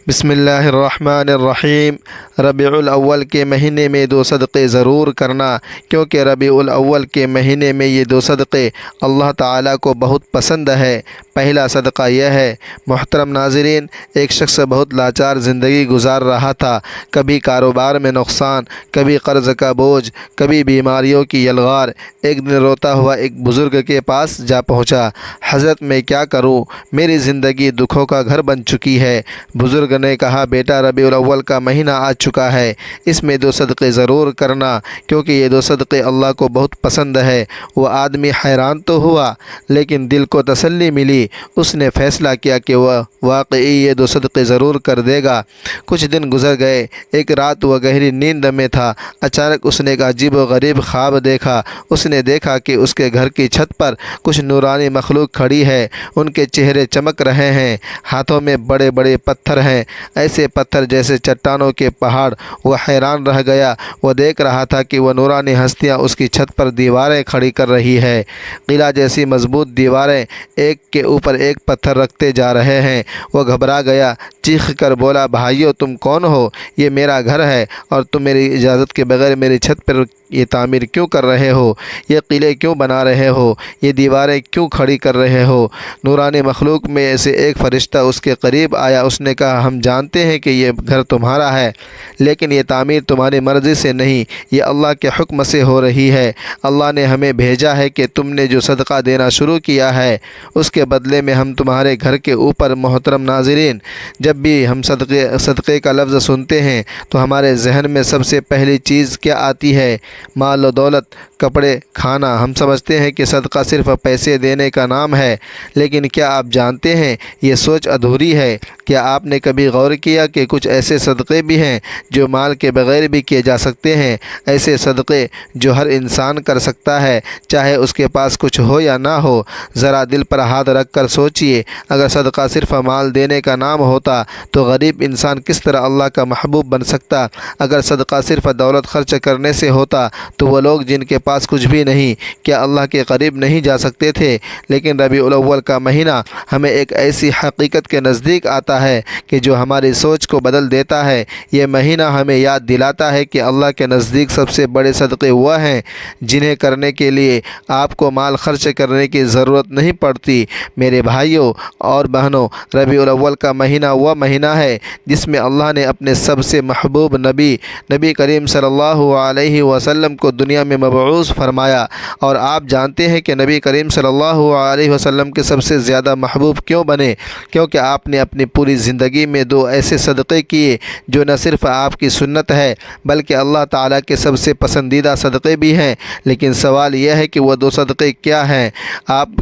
بسم اللہ الرحمن الرحیم۔ ربیع الاول کے مہینے میں 2 صدقے ضرور کرنا، کیونکہ ربیع الاول کے مہینے میں یہ 2 صدقے اللہ تعالیٰ کو بہت پسند ہے۔ پہلا صدقہ یہ ہے، محترم ناظرین، ایک شخص بہت لاچار زندگی گزار رہا تھا۔ کبھی کاروبار میں نقصان، کبھی قرض کا بوجھ، کبھی بیماریوں کی یلغار۔ ایک دن روتا ہوا ایک بزرگ کے پاس جا پہنچا۔ حضرت، میں کیا کروں؟ میری زندگی دکھوں کا گھر بن چکی ہے۔ بزرگ نے کہا، بیٹا، ربیع الاول کا مہینہ آ چکا ہے، اس میں 2 صدقے ضرور کرنا، کیونکہ یہ 2 صدقے اللہ کو بہت پسند ہے۔ وہ آدمی حیران تو ہوا، لیکن دل کو تسلی ملی۔ اس نے فیصلہ کیا کہ وہ واقعی یہ 2 صدقے ضرور کر دے گا۔ کچھ دن گزر گئے۔ ایک رات وہ گہری نیند میں تھا۔ اچانک اس نے ایک عجیب و غریب خواب دیکھا۔ اس نے دیکھا کہ اس کے گھر کی چھت پر کچھ نورانی مخلوق کھڑی ہے۔ ان کے چہرے چمک رہے ہیں، ہاتھوں میں بڑے بڑے پتھر ہیں، ایسے پتھر جیسے چٹانوں کے پہاڑ۔ وہ حیران رہ گیا۔ وہ دیکھ رہا تھا کہ وہ نورانی ہستیاں اس کی چھت پر دیواریں کھڑی کر رہی ہے۔ قلعہ جیسی مضبوط دیواریں ایک کے اوپر ایک پتھر رکھتے جا رہے ہیں۔ وہ گھبرا گیا، چیخ کر بولا، بھائیو، تم کون ہو؟ یہ میرا گھر ہے اور تم میری اجازت کے بغیر میری چھت پر یہ تعمیر کیوں کر رہے ہو؟ یہ قلعے کیوں بنا رہے ہو؟ یہ دیواریں کیوں کھڑی کر رہے ہو؟ نورانی مخلوق میں سے ایک فرشتہ اس کے قریب آیا۔ اس نے کہا، ہم جانتے ہیں کہ یہ گھر تمہارا ہے، لیکن یہ تعمیر تمہاری مرضی سے نہیں، یہ اللہ کے حکم سے ہو رہی ہے۔ اللہ نے ہمیں بھیجا ہے کہ تم نے جو صدقہ دینا شروع کیا ہے، اس کے بدلے میں ہم تمہارے گھر کے اوپر۔ محترم ناظرین، جب بھی ہم صدقے کا لفظ سنتے ہیں تو ہمارے ذہن میں سب سے پہلی چیز کیا آتی ہے؟ مال و دولت، کپڑے، کھانا۔ ہم سمجھتے ہیں کہ صدقہ صرف پیسے دینے کا نام ہے، لیکن کیا آپ جانتے ہیں یہ سوچ ادھوری ہے؟ کیا آپ نے کبھی غور کیا کہ کچھ ایسے صدقے بھی ہیں جو مال کے بغیر بھی کیے جا سکتے ہیں؟ ایسے صدقے جو ہر انسان کر سکتا ہے، چاہے اس کے پاس کچھ ہو یا نہ ہو۔ ذرا دل پر ہاتھ رکھ کر سوچئے، اگر صدقہ صرف مال دینے کا نام ہوتا تو غریب انسان کس طرح اللہ کا محبوب بن سکتا؟ اگر صدقہ صرف دولت خرچ کرنے سے ہوتا تو وہ لوگ جن کے پاس کچھ بھی نہیں، کیا اللہ کے قریب نہیں جا سکتے تھے؟ لیکن ربیع الاول کا مہینہ ہمیں ایک ایسی حقیقت کے نزدیک آتا ہے کہ جو ہماری سوچ کو بدل دیتا ہے۔ یہ مہینہ ہمیں یاد دلاتا ہے کہ اللہ کے نزدیک سب سے بڑے صدقے وہ ہیں جنہیں کرنے کے لیے آپ کو مال خرچ کرنے کی ضرورت نہیں پڑتی۔ میرے بھائیوں اور بہنوں، ربیع الاول کا مہینہ وہ مہینہ ہے جس میں اللہ نے اپنے سب سے محبوب نبی کریم صلی اللہ علیہ وسلم کو دنیا میں مبعوث فرمایا۔ اور آپ جانتے ہیں کہ نبی کریم صلی اللہ علیہ وسلم کے سب سے زیادہ محبوب کیوں بنے؟ کیونکہ آپ نے اپنی پوری زندگی میں 2 ایسے صدقے کیے جو نہ صرف آپ کی سنت ہے بلکہ اللہ تعالیٰ کے سب سے پسندیدہ صدقے بھی ہیں۔ لیکن سوال یہ ہے کہ وہ 2 صدقے کیا ہیں؟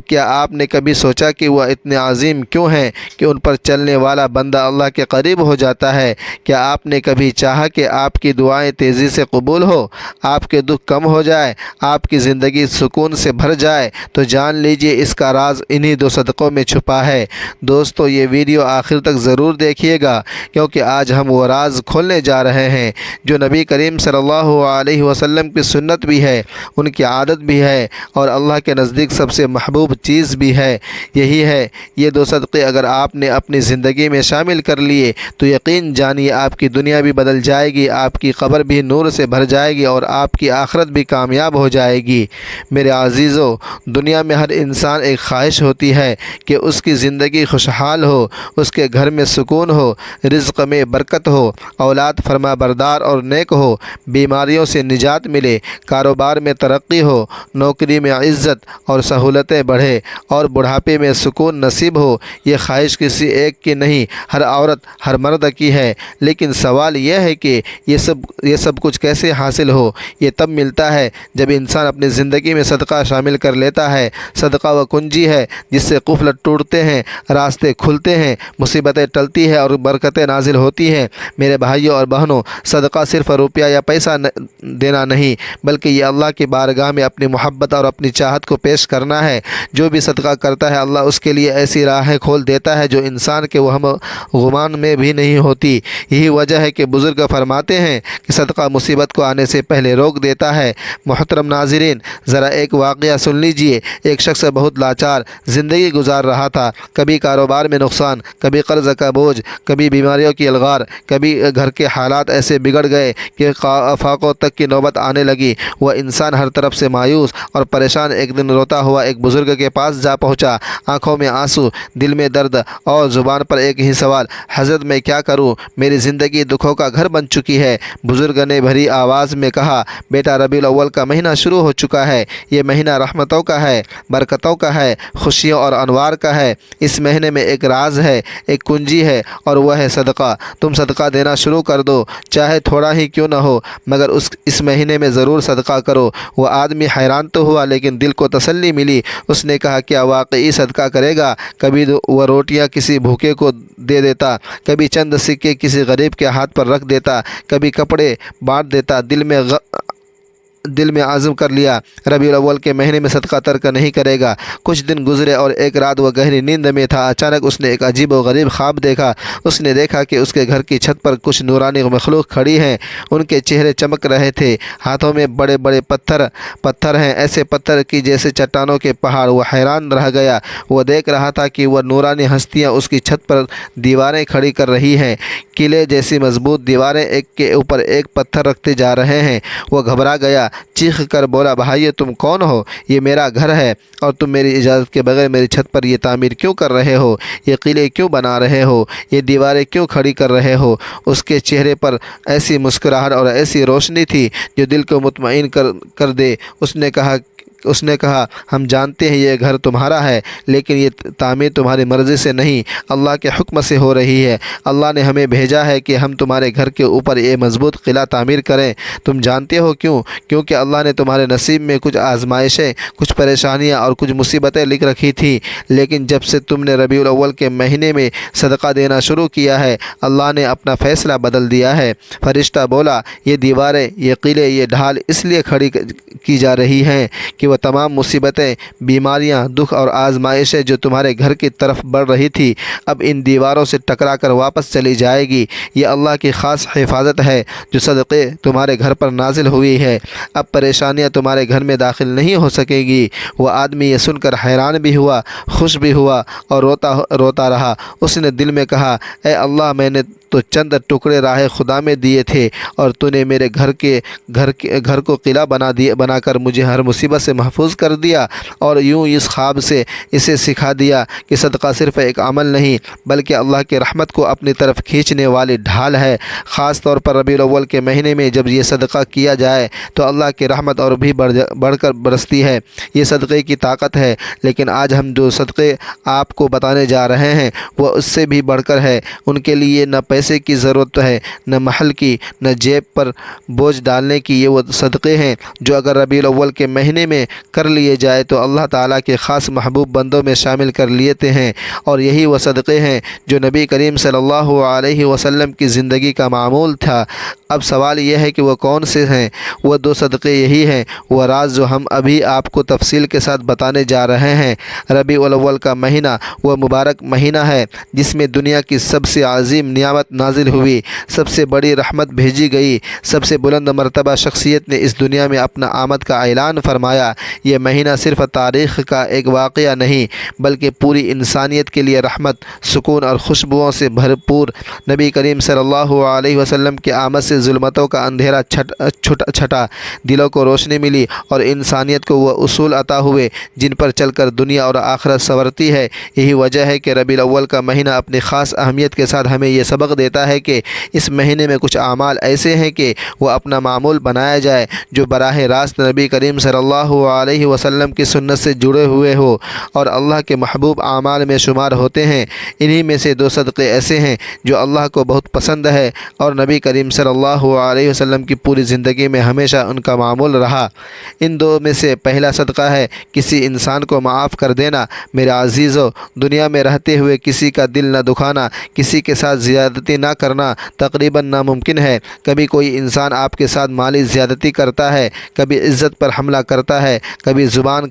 کیا آپ نے کبھی سوچا کہ وہ اتنے عظیم کیوں ہیں کہ ان پر چلنے والا بندہ اللہ کے قریب ہو جاتا ہے؟ کیا آپ نے کبھی چاہا کہ آپ کی دعائیں تیزی سے قبول ہو، آپ کے دکھ کم ہو جائے، آپ کی زندگی سکون سے بھر جائے؟ تو جان لیجئے اس کا راز انہی 2 صدقوں میں چھپا ہے۔ دوستو، یہ ویڈیو آخر تک ضرور دیکھیے گا، کیونکہ آج ہم وہ راز کھولنے جا رہے ہیں جو نبی کریم صلی اللہ علیہ وسلم کی سنت بھی ہے، ان کی عادت بھی ہے اور اللہ کے نزدیک سب سے محبوب چیز بھی ہے۔ یہی ہے یہ 2 صدقے اگر آپ نے اپنی زندگی میں شامل کر لیے تو یقین جانیے آپ کی دنیا بھی بدل جائے گی، آپ کی قبر بھی نور سے بھر جائے گی اور آپ کی آخرت بھی کامیاب ہو جائے گی۔ میرے عزیزو، دنیا میں ہر انسان ایک خواہش ہوتی ہے کہ اس کی زندگی خوشحال ہو، اس کے گھر میں سکون ہو، رزق میں برکت ہو، اولاد فرما بردار اور نیک ہو، بیماریوں سے نجات ملے، کاروبار میں ترقی ہو، نوکری میں عزت اور سہولتیں بڑھے اور بڑھاپے میں سکون نصیب ہو۔ یہ خواہش کسی ایک کی نہیں، ہر عورت، ہر مرد کی ہے۔ لیکن سوال یہ ہے کہ یہ سب کچھ کیسے حاصل ہو؟ یہ تب ملتا ہے جب انسان اپنی زندگی میں صدقہ شامل کر لیتا ہے۔ صدقہ وہ کنجی ہے جس سے قفل ٹوٹتے ہیں، راستے کھلتے ہیں، مصیبتیں ٹلتی ہیں اور برکتیں نازل ہوتی ہیں۔ میرے بھائیوں اور بہنوں، صدقہ صرف روپیہ یا پیسہ دینا نہیں، بلکہ یہ اللہ کی بارگاہ میں اپنی محبت اور اپنی چاہت کو پیش کرنا ہے۔ جو بھی صدقہ کرتا ہے اللہ اس کے لیے ایسی راہیں کھول دیتا ہے جو انسان کے وہم گمان میں بھی نہیں ہوتی۔ یہی وجہ ہے کہ بزرگ فرماتے ہیں کہ صدقہ مصیبت کو آنے سے پہلے روک دیتا ہے۔ محترم ناظرین، ذرا ایک واقعہ سن لیجئے۔ ایک شخص بہت لاچار زندگی گزار رہا تھا۔ کبھی کاروبار میں نقصان، کبھی قرض قرض کا بوجھ، کبھی بیماریوں کی الغار، کبھی گھر کے حالات ایسے بگڑ گئے کہ افاقوں تک کی نوبت آنے لگی۔ وہ انسان ہر طرف سے مایوس اور پریشان ایک دن روتا ہوا ایک بزرگ کے پاس جا پہنچا، آنکھوں میں آنسو، دل میں درد اور زبان پر ایک ہی سوال، حضرت میں کیا کروں، میری زندگی دکھوں کا گھر بن چکی ہے۔ بزرگ نے بھری آواز میں کہا، بیٹا ربیع الاول کا مہینہ شروع ہو چکا ہے، یہ مہینہ رحمتوں کا ہے، برکتوں کا ہے، خوشیوں اور انوار کا ہے۔ اس مہینے میں ایک راز ہے، ایک کنجی ہے، اور وہ ہے صدقہ۔ تم صدقہ دینا شروع کر دو، چاہے تھوڑا ہی کیوں نہ ہو، مگر اس مہینے میں ضرور صدقہ کرو۔ وہ آدمی حیران تو ہوا لیکن دل کو تسلی ملی۔ اس نے کہا، کیا واقعی صدقہ کرے گا؟ کبھی وہ روٹیاں کسی بھوکے کو دے دیتا، کبھی چند سکے کسی غریب کے ہاتھ پر رکھ دیتا، کبھی کپڑے بانٹ دیتا۔ دل میں عزم کر لیا، ربیع الاول کے مہینے میں صدقہ ترک نہیں کرے گا۔ کچھ دن گزرے اور ایک رات وہ گہری نیند میں تھا۔ اچانک اس نے ایک عجیب و غریب خواب دیکھا۔ اس نے دیکھا کہ اس کے گھر کی چھت پر کچھ نورانی مخلوق کھڑی ہیں، ان کے چہرے چمک رہے تھے، ہاتھوں میں بڑے بڑے پتھر ہیں، ایسے پتھر کی جیسے چٹانوں کے پہاڑ۔ وہ حیران رہ گیا، وہ دیکھ رہا تھا کہ وہ نورانی ہستیاں اس کی چھت پر دیواریں کھڑی کر رہی ہیں، قلعے جیسی مضبوط دیواریں، ایک کے اوپر ایک پتھر رکھتے جا رہے ہیں۔ وہ گھبرا گیا، چیخ کر بولا، بھائیو تم کون ہو؟ یہ میرا گھر ہے اور تم میری اجازت کے بغیر میری چھت پر یہ تعمیر کیوں کر رہے ہو؟ یہ قلعے کیوں بنا رہے ہو؟ یہ دیواریں کیوں کھڑی کر رہے ہو؟ اس کے چہرے پر ایسی مسکراہٹ اور ایسی روشنی تھی جو دل کو مطمئن کر دے۔ اس نے کہا، ہم جانتے ہیں یہ گھر تمہارا ہے، لیکن یہ تعمیر تمہاری مرضی سے نہیں، اللہ کے حکم سے ہو رہی ہے۔ اللہ نے ہمیں بھیجا ہے کہ ہم تمہارے گھر کے اوپر یہ مضبوط قلعہ تعمیر کریں۔ تم جانتے ہو کیوں؟ کیونکہ اللہ نے تمہارے نصیب میں کچھ آزمائشیں، کچھ پریشانیاں اور کچھ مصیبتیں لکھ رکھی تھیں، لیکن جب سے تم نے ربیع الاول کے مہینے میں صدقہ دینا شروع کیا ہے، اللہ نے اپنا فیصلہ بدل دیا ہے۔ فرشتہ بولا، یہ دیواریں، یہ قلعے، یہ ڈھال اس لیے کھڑی کی جا رہی ہیں کہ وہ تمام مصیبتیں، بیماریاں، دکھ اور آزمائشیں جو تمہارے گھر کی طرف بڑھ رہی تھی، اب ان دیواروں سے ٹکرا کر واپس چلی جائے گی۔ یہ اللہ کی خاص حفاظت ہے جو صدقے تمہارے گھر پر نازل ہوئی ہے۔ اب پریشانیاں تمہارے گھر میں داخل نہیں ہو سکے گی۔ وہ آدمی یہ سن کر حیران بھی ہوا، خوش بھی ہوا اور روتا رہا۔ اس نے دل میں کہا، اے اللہ، میں نے تو چند ٹکڑے راہ خدا میں دیے تھے اور تو نے میرے گھر کو قلعہ بنا کر مجھے ہر مصیبت سے محفوظ کر دیا، اور یوں اس خواب سے اسے سکھا دیا کہ صدقہ صرف ایک عمل نہیں بلکہ اللہ کی رحمت کو اپنی طرف کھینچنے والی ڈھال ہے۔ خاص طور پر ربیع الاول کے مہینے میں جب یہ صدقہ کیا جائے تو اللہ کی رحمت اور بھی بڑھ کر برستی ہے۔ یہ صدقے کی طاقت ہے، لیکن آج ہم جو صدقے آپ کو بتانے جا رہے ہیں وہ اس سے بھی بڑھ کر ہے۔ ان کے لیے نہ پیسے کی ضرورت ہے، نہ محل کی، نہ جیب پر بوجھ ڈالنے کی۔ یہ وہ صدقے ہیں جو اگر ربیع الاول کے مہینے میں کر لیے جائے تو اللہ تعالیٰ کے خاص محبوب بندوں میں شامل کر لیتے ہیں، اور یہی وہ صدقے ہیں جو نبی کریم صلی اللہ علیہ وسلم کی زندگی کا معمول تھا۔ اب سوال یہ ہے کہ وہ کون سے ہیں؟ وہ دو صدقے یہی ہیں، وہ راز جو ہم ابھی آپ کو تفصیل کے ساتھ بتانے جا رہے ہیں۔ ربیع الاول کا مہینہ وہ مبارک مہینہ ہے جس میں دنیا کی سب سے عظیم نعمت نازل ہوئی، سب سے بڑی رحمت بھیجی گئی، سب سے بلند مرتبہ شخصیت نے اس دنیا میں اپنا آمد کا اعلان فرمایا۔ یہ مہینہ صرف تاریخ کا ایک واقعہ نہیں بلکہ پوری انسانیت کے لیے رحمت، سکون اور خوشبوؤں سے بھرپور۔ نبی کریم صلی اللہ علیہ وسلم کی آمد سے ظلمتوں کا اندھیرا چھٹا، دلوں کو روشنی ملی اور انسانیت کو وہ اصول عطا ہوئے جن پر چل کر دنیا اور آخرت سنورتی ہے۔ یہی وجہ ہے کہ ربیع الاول کا مہینہ اپنی خاص اہمیت کے ساتھ ہمیں یہ سبق دیتا ہے کہ اس مہینے میں کچھ اعمال ایسے ہیں کہ وہ اپنا معمول بنایا جائے جو براہ راست نبی کریم صلی اللہ علیہ وسلم کی سنت سے جڑے ہوئے ہو اور اللہ کے محبوب اعمال میں شمار ہوتے ہیں۔ انہی میں سے دو صدقے ایسے ہیں جو اللہ کو بہت پسند ہے اور نبی کریم صلی اللہ علیہ وسلم کی پوری زندگی میں ہمیشہ ان کا معمول رہا۔ ان دو میں سے پہلا صدقہ ہے کسی انسان کو معاف کر دینا۔ میرے عزیزو، دنیا میں رہتے ہوئے کسی کا دل نہ دکھانا، کسی کے ساتھ زیادتی نہ کرنا تقریباً ناممکن ہے۔ کبھی کوئی انسان آپ کے ساتھ مالی زیادتی کرتا ہے، کبھی عزت پر حملہ کرتا ہے، کبھی زبان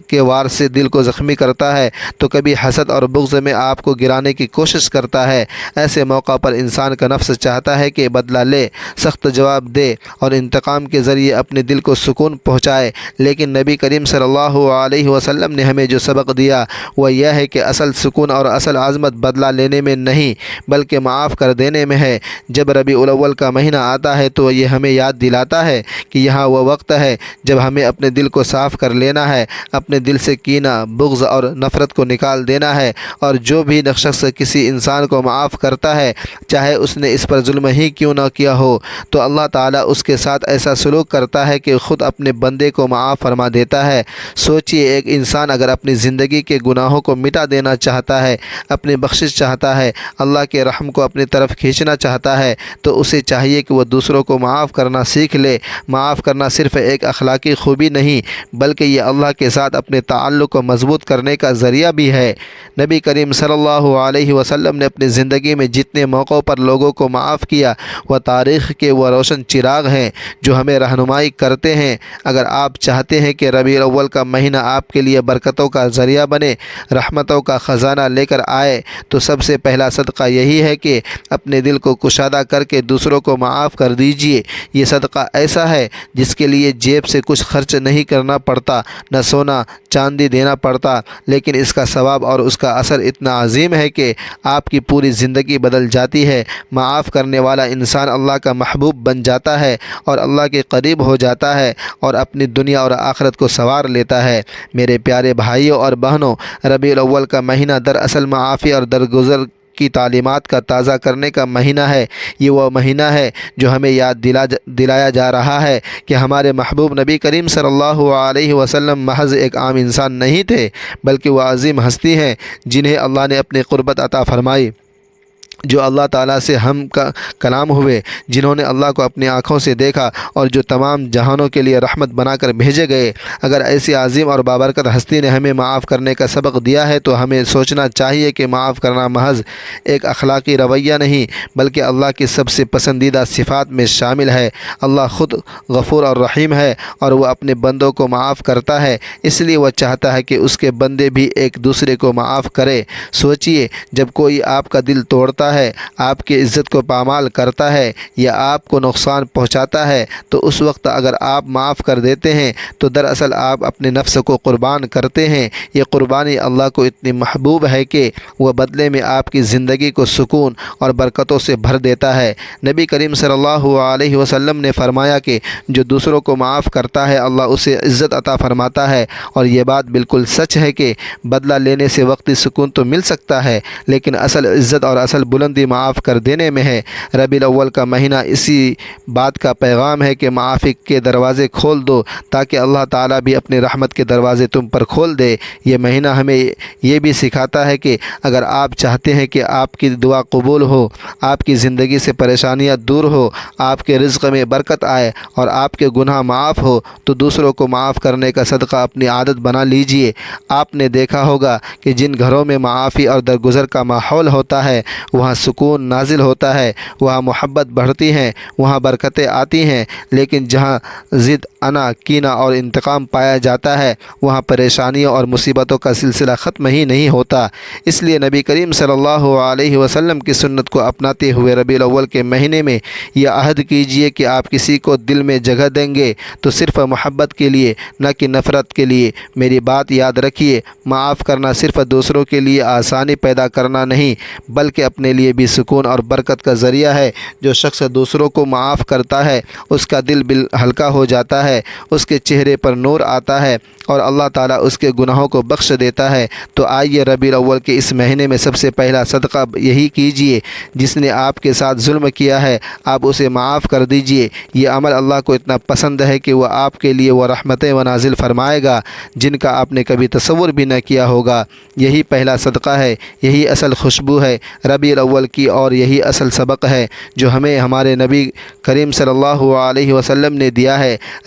کے وار سے دل کو زخمی کرتا ہے، تو کبھی حسد اور بغض میں آپ کو گرانے کی کوشش کرتا ہے۔ ایسے موقع پر انسان کا نفس چاہتا ہے کہ بدلہ لے، سخت جواب دے اور انتقام کے ذریعے اپنے دل کو سکون پہنچائے، لیکن نبی کریم صلی اللہ علیہ وسلم نے ہمیں جو سبق دیا وہ یہ ہے کہ اصل سکون اور اصل عظمت بدلہ لینے میں نہیں بلکہ معاف کر دینے میں ہے۔ جب ربیع الاول کا مہینہ آتا ہے تو یہ ہمیں یاد دلاتا ہے کہ یہاں وہ وقت ہے جب ہمیں اپنے دل کو صاف کر لینا ہے، اپنے دل سے کینہ، بغض اور نفرت کو نکال دینا ہے، اور جو بھی شخص کسی انسان کو معاف کرتا ہے، چاہے اس نے اس پر ظلم ہی کیوں نہ کیا ہو، تو اللہ تعالیٰ اس کے ساتھ ایسا سلوک کرتا ہے کہ خود اپنے بندے کو معاف فرما دیتا ہے۔ سوچئے، ایک انسان اگر اپنی زندگی کے گناہوں کو مٹا دینا چاہتا ہے، اپنی بخشش چاہتا ہے، اللہ کے رحم کو اپنی طرف کھینچنا چاہتا ہے، تو اسے چاہیے کہ وہ دوسروں کو معاف کرنا سیکھ لے۔ معاف کرنا صرف ایک اخلاقی خوبی نہیں بلکہ یہ اللہ کے ساتھ اپنے تعلق کو مضبوط کرنے کا ذریعہ بھی ہے۔ نبی کریم صلی اللہ علیہ وسلم نے اپنی زندگی میں جتنے موقعوں پر لوگوں کو معاف کیا وہ تاریخ کے وہ روشن چراغ ہیں جو ہمیں رہنمائی کرتے ہیں۔ اگر آپ چاہتے ہیں کہ ربیع الاول کا مہینہ آپ کے لیے برکتوں کا ذریعہ بنے، رحمتوں کا خزانہ لے کر آئے، تو سب سے پہلا صدقہ یہی ہے کہ اپنے دل کو کشادہ کر کے دوسروں کو معاف کر دیجیے۔ یہ صدقہ ایسا ہے جس کے لیے جیب سے کچھ خرچ نہیں کرنا پڑتا، نہ سونا چاندی دینا پڑتا، لیکن اس کا ثواب اور اس کا اثر اتنا عظیم ہے کہ آپ کی پوری زندگی بدل جاتی ہے۔ معاف کرنے والا انسان اللہ کا محبوب بن جاتا ہے اور اللہ کے قریب ہو جاتا ہے اور اپنی دنیا اور آخرت کو سنوار لیتا ہے۔ میرے پیارے بھائیوں اور بہنوں، ربیع الاول کا مہینہ دراصل معافی اور درگزر کی تعلیمات کا تازہ کرنے کا مہینہ ہے۔ یہ وہ مہینہ ہے جو ہمیں یاد دلایا جا رہا ہے کہ ہمارے محبوب نبی کریم صلی اللہ علیہ وسلم محض ایک عام انسان نہیں تھے بلکہ وہ عظیم ہستی ہیں جنہیں اللہ نے اپنی قربت عطا فرمائی، جو اللہ تعالیٰ سے ہم کا کلام ہوئے، جنہوں نے اللہ کو اپنی آنکھوں سے دیکھا اور جو تمام جہانوں کے لیے رحمت بنا کر بھیجے گئے۔ اگر ایسی عظیم اور بابرکت ہستی نے ہمیں معاف کرنے کا سبق دیا ہے تو ہمیں سوچنا چاہیے کہ معاف کرنا محض ایک اخلاقی رویہ نہیں بلکہ اللہ کی سب سے پسندیدہ صفات میں شامل ہے۔ اللہ خود غفور اور رحیم ہے اور وہ اپنے بندوں کو معاف کرتا ہے، اس لیے وہ چاہتا ہے کہ اس کے بندے بھی ایک دوسرے کو معاف کرے۔ سوچئے، جب کوئی آپ کا دل توڑتا ہے، آپ کی عزت کو پامال کرتا ہے یا آپ کو نقصان پہنچاتا ہے، تو اس وقت اگر آپ معاف کر دیتے ہیں تو دراصل آپ اپنے نفس کو قربان کرتے ہیں۔ یہ قربانی اللہ کو اتنی محبوب ہے کہ وہ بدلے میں آپ کی زندگی کو سکون اور برکتوں سے بھر دیتا ہے۔ نبی کریم صلی اللہ علیہ وسلم نے فرمایا کہ جو دوسروں کو معاف کرتا ہے اللہ اسے عزت عطا فرماتا ہے، اور یہ بات بالکل سچ ہے کہ بدلہ لینے سے وقتی سکون تو مل سکتا ہے لیکن اصل عزت اور اصل بلندی معاف کر دینے میں ہے۔ ربیع الاول کا مہینہ اسی بات کا پیغام ہے کہ معافی کے دروازے کھول دو تاکہ اللہ تعالیٰ بھی اپنی رحمت کے دروازے تم پر کھول دے۔ یہ مہینہ ہمیں یہ بھی سکھاتا ہے کہ اگر آپ چاہتے ہیں کہ آپ کی دعا قبول ہو، آپ کی زندگی سے پریشانیاں دور ہو، آپ کے رزق میں برکت آئے اور آپ کے گناہ معاف ہو، تو دوسروں کو معاف کرنے کا صدقہ اپنی عادت بنا لیجئے۔ آپ نے دیکھا ہوگا کہ جن گھروں میں معافی اور درگزر کا ماحول ہوتا ہے وہاں سکون نازل ہوتا ہے، وہاں محبت بڑھتی ہیں، وہاں برکتیں آتی ہیں، لیکن جہاں ضد، انا، کینہ اور انتقام پایا جاتا ہے وہاں پریشانیوں اور مصیبتوں کا سلسلہ ختم ہی نہیں ہوتا۔ اس لیے نبی کریم صلی اللہ علیہ وسلم کی سنت کو اپناتے ہوئے ربیع الاول کے مہینے میں یہ عہد کیجئے کہ آپ کسی کو دل میں جگہ دیں گے تو صرف محبت کے لیے، نہ کہ نفرت کے لیے۔ میری بات یاد رکھیے، معاف کرنا صرف دوسروں کے لیے آسانی پیدا کرنا نہیں بلکہ اپنے لیے بھی سکون اور برکت کا ذریعہ ہے۔ جو شخص دوسروں کو معاف کرتا ہے اس کا دل ہلکا ہو جاتا ہے، اس کے چہرے پر نور آتا ہے اور اللہ تعالیٰ اس کے گناہوں کو بخش دیتا ہے۔ تو آئیے ربیع الاول کے اس مہینے میں سب سے پہلا صدقہ یہی کیجئے، جس نے آپ کے ساتھ ظلم کیا ہے آپ اسے معاف کر دیجئے۔ یہ عمل اللہ کو اتنا پسند ہے کہ وہ آپ کے لیے وہ رحمتیں نازل فرمائے گا جن کا آپ نے کبھی تصور بھی نہ کیا ہوگا۔ یہی پہلا صدقہ ہے، یہی اصل خوشبو ہے ربیع الاول کی، اور یہی اصل سبق ہے جو ہمیں ہمارے نبی کریم صلی اللہ علیہ وسلم نے دیا ہے۔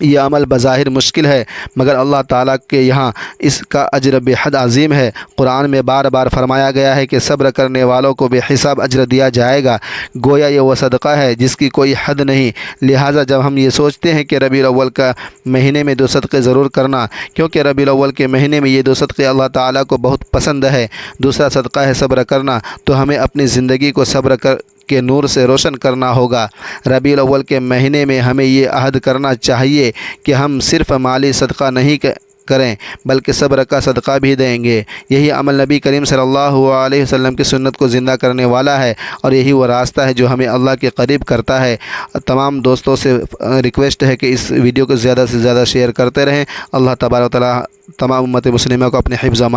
یہ عمل بظاہر مشکل ہے مگر اللہ تعالیٰ کے یہاں اس کا اجر بے حد عظیم ہے۔ قرآن میں بار بار فرمایا گیا ہے کہ صبر کرنے والوں کو بے حساب اجر دیا جائے گا۔ گویا یہ وہ صدقہ ہے جس کی کوئی حد نہیں۔ لہٰذا جب ہم یہ سوچتے ہیں کہ ربیع الاول کا مہینے میں 2 صدقے ضرور کرنا، کیونکہ ربیع الاول کے مہینے میں یہ 2 صدقے اللہ تعالیٰ کو بہت پسند ہے۔ دوسرا صدقہ ہے صبر کرنا، تو ہمیں اپنی زندگی کو صبر کے نور سے روشن کرنا ہوگا۔ ربیع الاول کے مہینے میں ہمیں یہ عہد کرنا چاہیے کہ ہم صرف مالی صدقہ نہیں کریں بلکہ صبر کا صدقہ بھی دیں گے۔ یہی عمل نبی کریم صلی اللہ علیہ وسلم کی سنت کو زندہ کرنے والا ہے، اور یہی وہ راستہ ہے جو ہمیں اللہ کے قریب کرتا ہے۔ تمام دوستوں سے ریکویسٹ ہے کہ اس ویڈیو کو زیادہ سے زیادہ شیئر کرتے رہیں۔ اللہ تبارک و تعالی تمام امت مسلمہ کو اپنے حفظ و امان